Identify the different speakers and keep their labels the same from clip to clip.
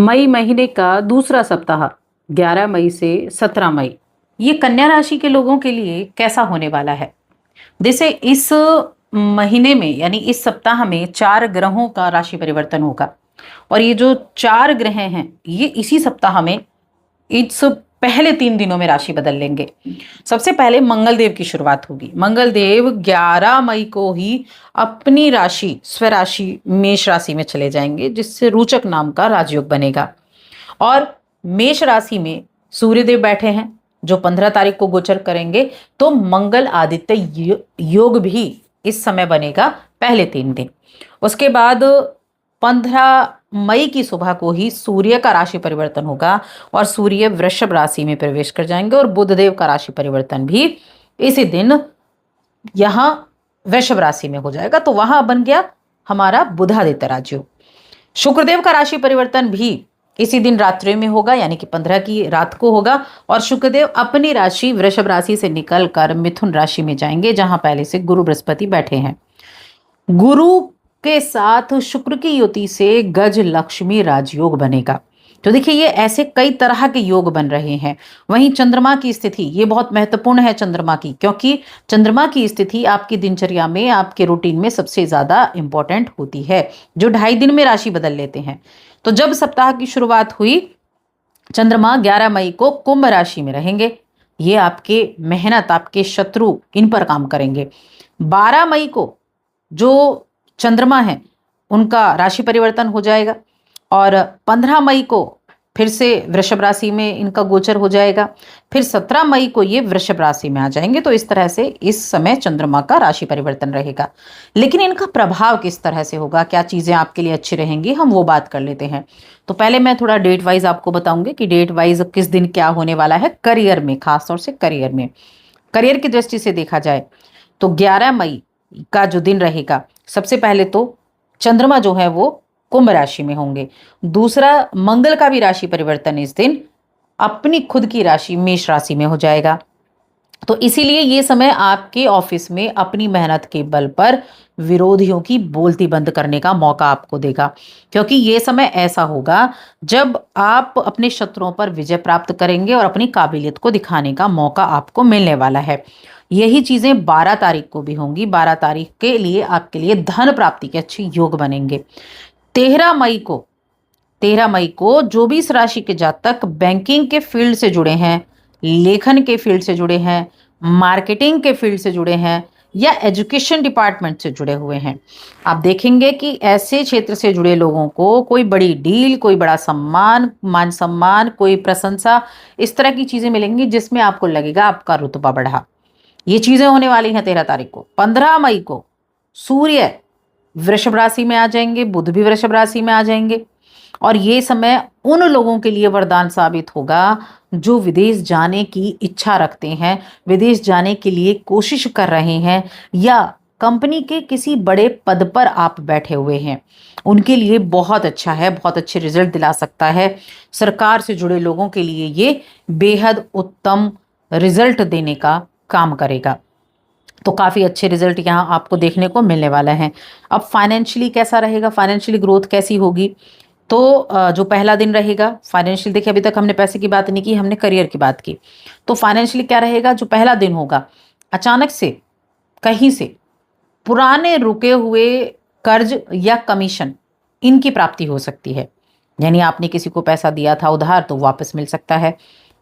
Speaker 1: मई महीने का दूसरा सप्ताह 11 मई से 17 मई ये कन्या राशि के लोगों के लिए कैसा होने वाला है। जैसे इस महीने में यानी इस सप्ताह में 4 ग्रहों का राशि परिवर्तन होगा और ये जो 4 ग्रह हैं ये इसी सप्ताह में इस पहले 3 दिनों में राशि बदल लेंगे। सबसे पहले मंगल देव की शुरुआत होगी। मंगल देव 11 मई को ही अपनी राशि स्वराशि मेष राशि में चले जाएंगे, जिससे रोचक नाम का राजयोग बनेगा। और मेष राशि में सूर्यदेव बैठे हैं जो 15 तारीख को गोचर करेंगे, तो मंगल आदित्य योग भी इस समय बनेगा पहले 3 दिन। उसके बाद 15 मई की सुबह को ही सूर्य का राशि परिवर्तन होगा और सूर्य वृषभ राशि में प्रवेश कर जाएंगे और बुधदेव का राशि परिवर्तन भी इसी दिन यहां वृषभ राशि में हो जाएगा। तो वहां बन गया हमारा बुधादित्य राजयोग। शुक्रदेव का राशि परिवर्तन भी इसी दिन रात्रि में होगा, यानी कि 15 की रात को होगा और शुक्रदेव अपनी राशि वृषभ राशि से निकलकर मिथुन राशि में जाएंगे, जहां पहले से गुरु बृहस्पति बैठे हैं। गुरु के साथ शुक्र की युति से गज लक्ष्मी राजयोग बनेगा। तो देखिए ये ऐसे कई तरह के योग बन रहे हैं। वहीं चंद्रमा की स्थिति ये बहुत महत्वपूर्ण है चंद्रमा की, क्योंकि चंद्रमा की स्थिति आपकी दिनचर्या में आपके रूटीन में सबसे ज्यादा इंपॉर्टेंट होती है, जो 2.5 दिन में राशि बदल लेते हैं। तो जब सप्ताह की शुरुआत हुई, चंद्रमा 11 मई को कुंभ राशि में रहेंगे। ये आपके मेहनत, आपके शत्रु इन पर काम करेंगे। 12 मई को जो चंद्रमा है उनका राशि परिवर्तन हो जाएगा और 15 मई को फिर से वृषभ राशि में इनका गोचर हो जाएगा। फिर 17 मई को ये वृषभ राशि में आ जाएंगे। तो इस तरह से इस समय चंद्रमा का राशि परिवर्तन रहेगा। लेकिन इनका प्रभाव किस तरह से होगा, क्या चीजें आपके लिए अच्छी रहेंगी, हम वो बात कर लेते हैं। तो पहले मैं थोड़ा डेट वाइज आपको बताऊंगी कि डेट वाइज किस दिन क्या होने वाला है करियर में, खासतौर से करियर में। करियर की दृष्टि से देखा जाए तो 11 मई का जो दिन रहेगा, सबसे पहले तो चंद्रमा जो है वो कुंभ राशि में होंगे। दूसरा, मंगल का भी राशि परिवर्तन इस दिन अपनी खुद की राशि मेष राशि में हो जाएगा। तो इसीलिए ये समय आपके ऑफिस में अपनी मेहनत के बल पर विरोधियों की बोलती बंद करने का मौका आपको देगा, क्योंकि ये समय ऐसा होगा जब आप अपने शत्रुओं पर विजय प्राप्त करेंगे और अपनी काबिलियत को दिखाने का मौका आपको मिलने वाला है। यही चीजें 12 तारीख को भी होंगी। 12 तारीख के लिए आपके लिए धन प्राप्ति के अच्छे योग बनेंगे। 13 मई को 13 मई को जो भी इस राशि के जातक बैंकिंग के फील्ड से जुड़े हैं, लेखन के फील्ड से जुड़े हैं, मार्केटिंग के फील्ड से जुड़े हैं या एजुकेशन डिपार्टमेंट से जुड़े हुए हैं, आप देखेंगे कि ऐसे क्षेत्र से जुड़े लोगों को कोई बड़ी डील, कोई बड़ा सम्मान, मान सम्मान, कोई प्रशंसा, इस तरह की चीजें मिलेंगी जिसमें आपको लगेगा आपका रुतबा बढ़ा। ये चीजें होने वाली हैं 13 तारीख को। 15 मई को सूर्य वृषभ राशि में आ जाएंगे, बुध भी वृषभ राशि में आ जाएंगे और ये समय उन लोगों के लिए वरदान साबित होगा जो विदेश जाने की इच्छा रखते हैं, विदेश जाने के लिए कोशिश कर रहे हैं या कंपनी के किसी बड़े पद पर आप बैठे हुए हैं, उनके लिए बहुत अच्छा है, बहुत अच्छे रिजल्ट दिला सकता है। सरकार से जुड़े लोगों के लिए ये बेहद उत्तम रिजल्ट देने का काम करेगा। तो काफ़ी अच्छे रिजल्ट यहाँ आपको देखने को मिलने वाला है। अब फाइनेंशियली कैसा रहेगा, फाइनेंशियली ग्रोथ कैसी होगी, तो जो पहला दिन रहेगा फाइनेंशियल, देखिए अभी तक हमने पैसे की बात नहीं की, हमने करियर की बात की। तो फाइनेंशियली क्या रहेगा, जो पहला दिन होगा अचानक से कहीं से पुराने रुके हुए कर्ज या कमीशन इनकी प्राप्ति हो सकती है। यानी आपने किसी को पैसा दिया था उधार तो वापस मिल सकता है।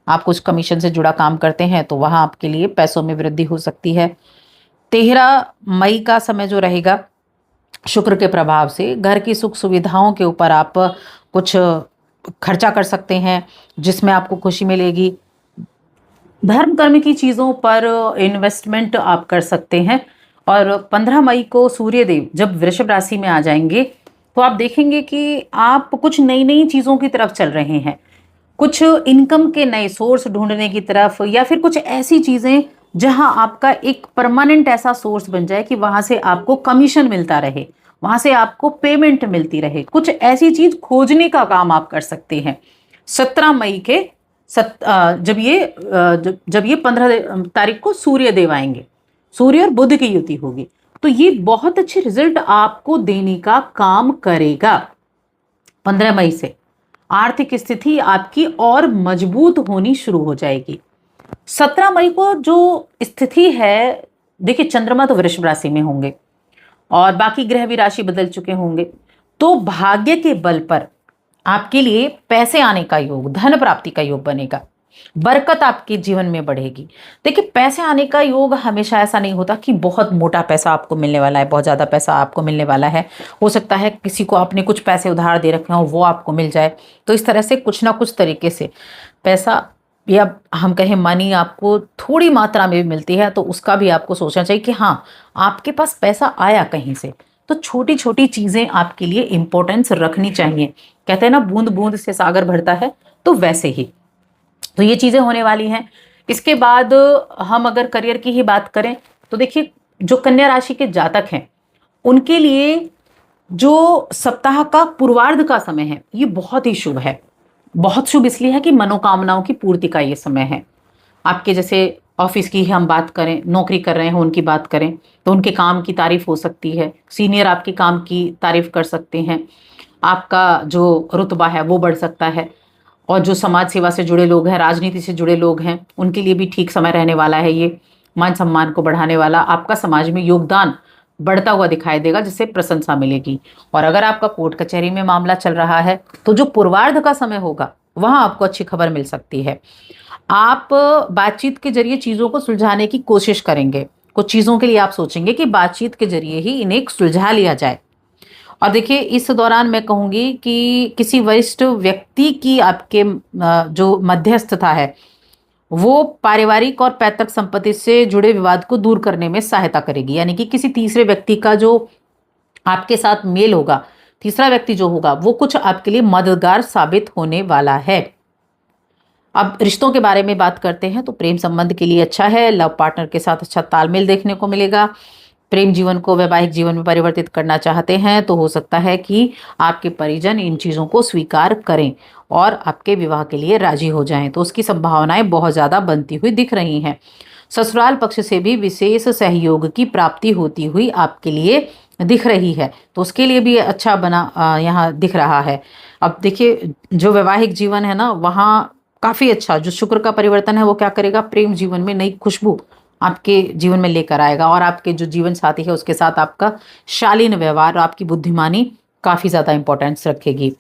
Speaker 1: आप कुछ कमीशन से जुड़ा काम करते हैं तो वहां आपके लिए पैसों में वृद्धि हो सकती है। 13 मई का समय जो रहेगा, शुक्र के प्रभाव से घर की सुख सुविधाओं के ऊपर आप कुछ खर्चा कर सकते हैं जिसमें आपको खुशी मिलेगी। धर्म कर्म की चीज़ों पर इन्वेस्टमेंट आप कर सकते हैं। और 15 मई को सूर्यदेव जब वृषभ राशि में आ जाएंगे तो आप देखेंगे कि आप कुछ नई नई चीज़ों की तरफ चल रहे हैं, कुछ इनकम के नए सोर्स ढूंढने की तरफ, या फिर कुछ ऐसी चीज़ें जहां आपका एक परमानेंट ऐसा सोर्स बन जाए कि वहां से आपको कमीशन मिलता रहे, वहां से आपको पेमेंट मिलती रहे। कुछ ऐसी चीज खोजने का काम आप कर सकते हैं। 17 मई के जब ये 15 तारीख को सूर्य देव आएंगे, सूर्य और बुध की युति होगी, तो ये बहुत अच्छे रिजल्ट आपको देने का काम करेगा 15 मई से। आर्थिक स्थिति आपकी और मजबूत होनी शुरू हो जाएगी। 17 मई को जो स्थिति है, देखिए चंद्रमा तो वृषभ राशि में होंगे और बाकी ग्रह भी राशि बदल चुके होंगे, तो भाग्य के बल पर आपके लिए पैसे आने का योग, धन प्राप्ति का योग बनेगा, बरकत आपके जीवन में बढ़ेगी। देखिए पैसे आने का योग हमेशा ऐसा नहीं होता कि बहुत मोटा पैसा आपको मिलने वाला है, बहुत ज़्यादा पैसा आपको मिलने वाला है। हो सकता है किसी को आपने कुछ पैसे उधार दे रखे हो, वो आपको मिल जाए। तो इस तरह से कुछ ना कुछ तरीके से पैसा, या हम कहें मनी, आपको थोड़ी मात्रा में भी मिलती है, तो उसका भी आपको सोचना चाहिए कि हाँ आपके पास पैसा आया कहीं से। तो छोटी छोटी चीज़ें आपके लिए इंपॉर्टेंस रखनी चाहिए। कहते हैं ना, बूंद बूंद से सागर भरता है, तो वैसे ही तो ये चीज़ें होने वाली हैं। इसके बाद हम अगर करियर की ही बात करें तो देखिए, जो कन्या राशि के जातक हैं उनके लिए जो सप्ताह का पूर्वार्ध का समय है ये बहुत ही शुभ है। बहुत शुभ इसलिए है कि मनोकामनाओं की पूर्ति का ये समय है। आपके जैसे ऑफिस की ही हम बात करें, नौकरी कर रहे हैं उनकी बात करें, तो उनके काम की तारीफ हो सकती है, सीनियर आपके काम की तारीफ कर सकते हैं, आपका जो रुतबा है वो बढ़ सकता है। और जो समाज सेवा से जुड़े लोग हैं, राजनीति से जुड़े लोग हैं, उनके लिए भी ठीक समय रहने वाला है ये। मान सम्मान को बढ़ाने वाला, आपका समाज में योगदान बढ़ता हुआ दिखाई देगा, जिससे प्रशंसा मिलेगी। और अगर आपका कोर्ट कचहरी में मामला चल रहा है तो जो पूर्वार्ध का समय होगा वहां आपको अच्छी खबर मिल सकती है। आप बातचीत के जरिए चीजों को सुलझाने की कोशिश करेंगे। कुछ चीजों के लिए आप सोचेंगे कि बातचीत के जरिए ही इन्हें सुलझा लिया जाए। और देखिए इस दौरान मैं कहूंगी कि किसी वरिष्ठ व्यक्ति की आपके जो मध्यस्थता है वो पारिवारिक और पैतृक संपत्ति से जुड़े विवाद को दूर करने में सहायता करेगी। यानी कि किसी तीसरे व्यक्ति का जो आपके साथ मेल होगा, तीसरा व्यक्ति जो होगा वो कुछ आपके लिए मददगार साबित होने वाला है। अब रिश्तों के बारे में बात करते हैं तो प्रेम संबंध के लिए अच्छा है। लव पार्टनर के साथ अच्छा तालमेल देखने को मिलेगा। प्रेम जीवन को वैवाहिक जीवन में परिवर्तित करना चाहते हैं तो हो सकता है कि आपके परिजन इन चीज़ों को स्वीकार करें और आपके विवाह के लिए राजी हो जाएं, तो उसकी संभावनाएं बहुत ज़्यादा बनती हुई दिख रही हैं। ससुराल पक्ष से भी विशेष सहयोग की प्राप्ति होती हुई आपके लिए दिख रही है, तो उसके लिए भी अच्छा बना यहाँ दिख रहा है। अब देखिए जो वैवाहिक जीवन है ना, वहाँ काफ़ी अच्छा, जो शुक्र का परिवर्तन है वो क्या करेगा, प्रेम जीवन में नई खुशबू आपके जीवन में लेकर आएगा। और आपके जो जीवन साथी है उसके साथ आपका शालीन व्यवहार और आपकी बुद्धिमानी काफ़ी ज़्यादा इंपॉर्टेंस रखेगी।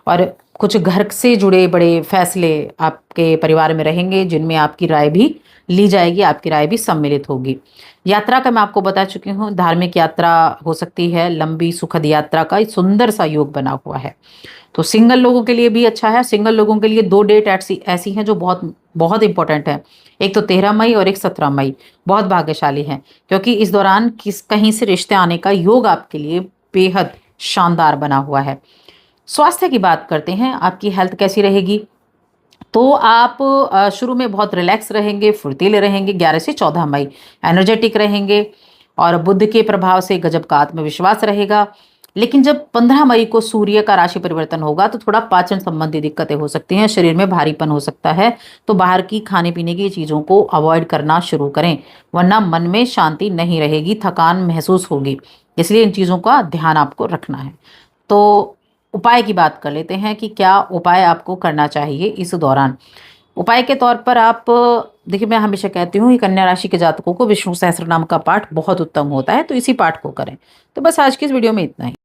Speaker 1: और कुछ घर से जुड़े बड़े फैसले आपके परिवार में रहेंगे जिनमें आपकी राय भी ली जाएगी, आपकी राय भी सम्मिलित होगी। यात्रा का मैं आपको बता चुकी हूँ, धार्मिक यात्रा हो सकती है, लंबी सुखद यात्रा का सुंदर सा योग बना हुआ है। तो सिंगल लोगों के लिए भी अच्छा है। सिंगल लोगों के लिए 2 डेट ऐसी ऐसी हैं जो बहुत बहुत इंपॉर्टेंट है। एक तो 13 मई और एक 17 मई बहुत भाग्यशाली हैं, क्योंकि इस दौरान कहीं से रिश्ते आने का योग आपके लिए बेहद शानदार बना हुआ है। स्वास्थ्य की बात करते हैं, आपकी हेल्थ कैसी रहेगी? तो आप शुरू में बहुत रिलैक्स रहेंगे, फुर्तीले रहेंगे। 11 से 14 मई एनर्जेटिक रहेंगे और बुध के प्रभाव से गजब का आत्मविश्वास रहेगा। लेकिन जब 15 मई को सूर्य का राशि परिवर्तन होगा तो थोड़ा पाचन संबंधी दिक्कतें हो सकती हैं, शरीर में भारीपन हो सकता है। तो बाहर की खाने पीने की चीज़ों को अवॉइड करना शुरू करें, वरना मन में शांति नहीं रहेगी, थकान महसूस होगी। इसलिए इन चीज़ों का ध्यान आपको रखना है। तो उपाय की बात कर लेते हैं कि क्या उपाय आपको करना चाहिए इस दौरान। उपाय के तौर पर आप देखिए, मैं हमेशा कहती हूँ कि कन्या राशि के जातकों को विष्णु सहस्त्रनाम का पाठ बहुत उत्तम होता है, तो इसी पाठ को करें। तो बस आज की इस वीडियो में इतना ही।